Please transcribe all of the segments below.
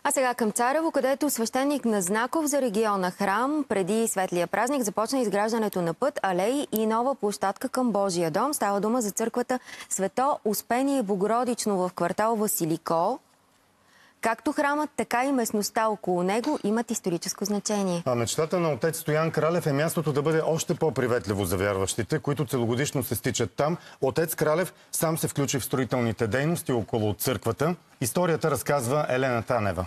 А сега към Царево, където свещеник на знаков за региона храм преди светлия празник започна изграждането на път, алеи и нова площадка към Божия дом. Става дума за църквата Свето Успение Богородично в квартал Василико. Както храмът, така и местността около него имат историческо значение. А мечтата на отец Стоян Кралев е мястото да бъде още по-приветливо за вярващите, които целогодишно се стичат там. Отец Кралев сам се включи в строителните дейности около църквата. Историята разказва Елена Танева.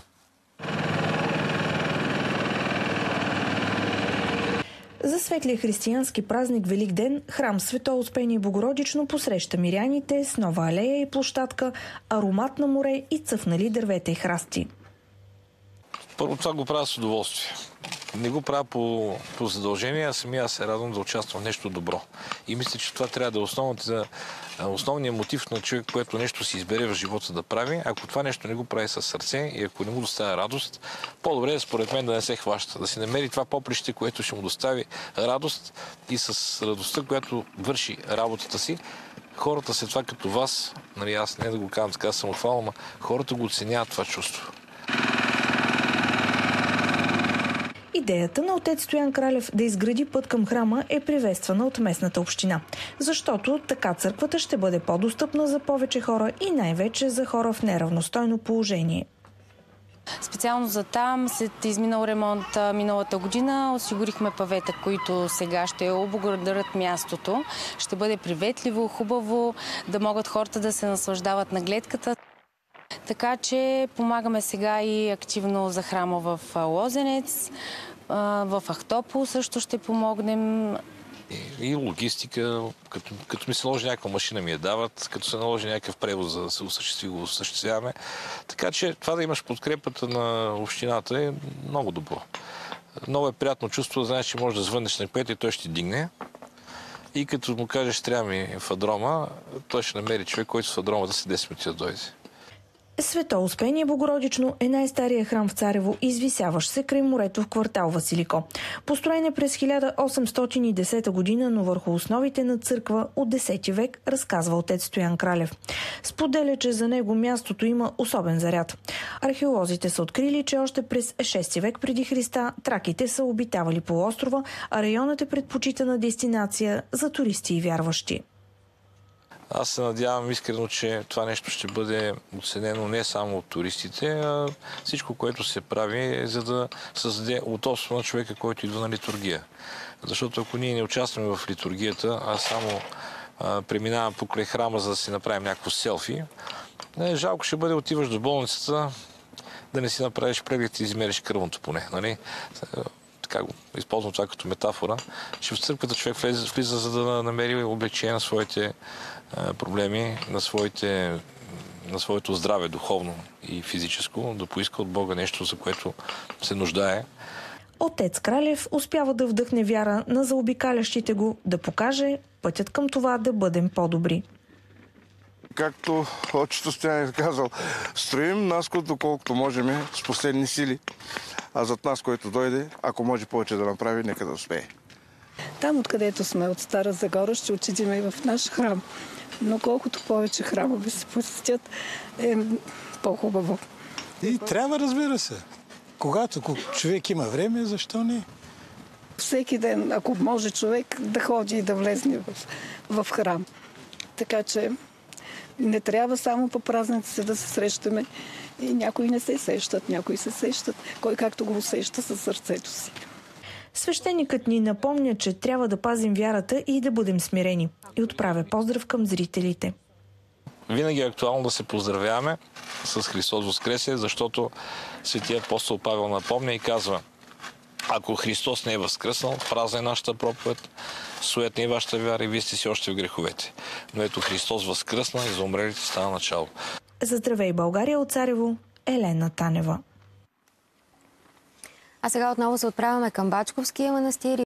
За светлия християнски празник Велик ден храм Свето Успение Богородично посреща миряните с нова алея и площадка, аромат на море и цъфнали дървета и храсти. Първо това го правя с удоволствие. Не го правя по задължение, а самия се радвам да участвам в нещо добро. И мисля, че това трябва да е основният мотив на човек, което нещо си избере в живота да прави. Ако това нещо не го прави със сърце и ако не му доставя радост, по-добре е според мен да не се хваща. Да си намери това поприще, което ще му достави радост и с радостта, която върши работата си. Хората след това като вас, нали, аз не да го казвам така самохвално, но хората го оценяват това чувство. Идеята на отец Стоян Кралев да изгради път към храма е приветствана от местната община, защото така църквата ще бъде по-достъпна за повече хора и най-вече за хора в неравностойно положение. Специално за там, след изминал ремонт миналата година, осигурихме павета, които сега ще облагородят мястото. Ще бъде приветливо, хубаво, да могат хората да се наслаждават на гледката. Така че помагаме сега и активно за храма в Лозенец, в Ахтопол също ще помогнем. И логистика, като ми се наложи някаква машина ми я дават, като се наложи някакъв превоз за да се осъществи, го осъществяваме. Така че това да имаш подкрепата на общината е много добро. Много е приятно чувство да знаеш, че можеш да звъннеш на кмета и той ще дигне. И като му кажеш, трябва ми фадрома, той ще намери човек, който с фадрома да се 10 минути да дойде. Свето Успение Богородично е най-стария храм в Царево, извисяващ се край морето в квартал Василико. Построен е през 1810 година, но върху основите на църква от 10 век, разказва отец Стоян Кралев. Споделя, че за него мястото има особен заряд. Археолозите са открили, че още през 6 век преди Христа траките са обитавали полуострова, а районът е предпочитана дестинация за туристи и вярващи. Аз се надявам искрено, че това нещо ще бъде оценено не само от туристите, а всичко, което се прави, за да създаде удобство на човека, който идва на литургия. Защото ако ние не участваме в литургията, а само преминавам покрай храма, за да си направим някакво селфи, жалко ще бъде отиваш до болницата, да не си направиш преглед и измериш кръвното поне. Нали? Така го използвам това като метафора, че в църквата човек влиза за да намери облегчение на своите проблеми, на своето здраве, духовно и физическо, да поиска от Бога нещо, за което се нуждае. Отец Кралев успява да вдъхне вяра на заобикалящите го, да покаже пътят към това да бъдем по-добри. Както отчето Стоян е казал, строим наскоро, доколкото можем, с последни сили. А зад нас, който дойде, ако може повече да направи, нека да успее. Там, откъдето сме, от Стара Загора, ще отидем и в наш храм. Но колкото повече храмове се посетят, е по-хубаво. И трябва, разбира се. Когато човек има време, защо не? Всеки ден, ако може човек, да ходи и да влезне в храм. Така че не трябва само по празниците да се срещаме. И някои не се сещат, някои се сещат. Кой както го усеща със сърцето си. Свещеникът ни напомня, че трябва да пазим вярата и да бъдем смирени. И отправя поздрав към зрителите. Винаги е актуално да се поздравяваме с Христос Воскресе, защото светия апостол Павел напомня и казва: ако Христос не е възкръснал, празна е нашата проповед, суетна е вашата вяра и вие сте си още в греховете. Но ето Христос възкръсна и за умрелите стана начало. За Здравей България от Царево, Елена Танева. А сега отново се отправяме към Бачковския манастир.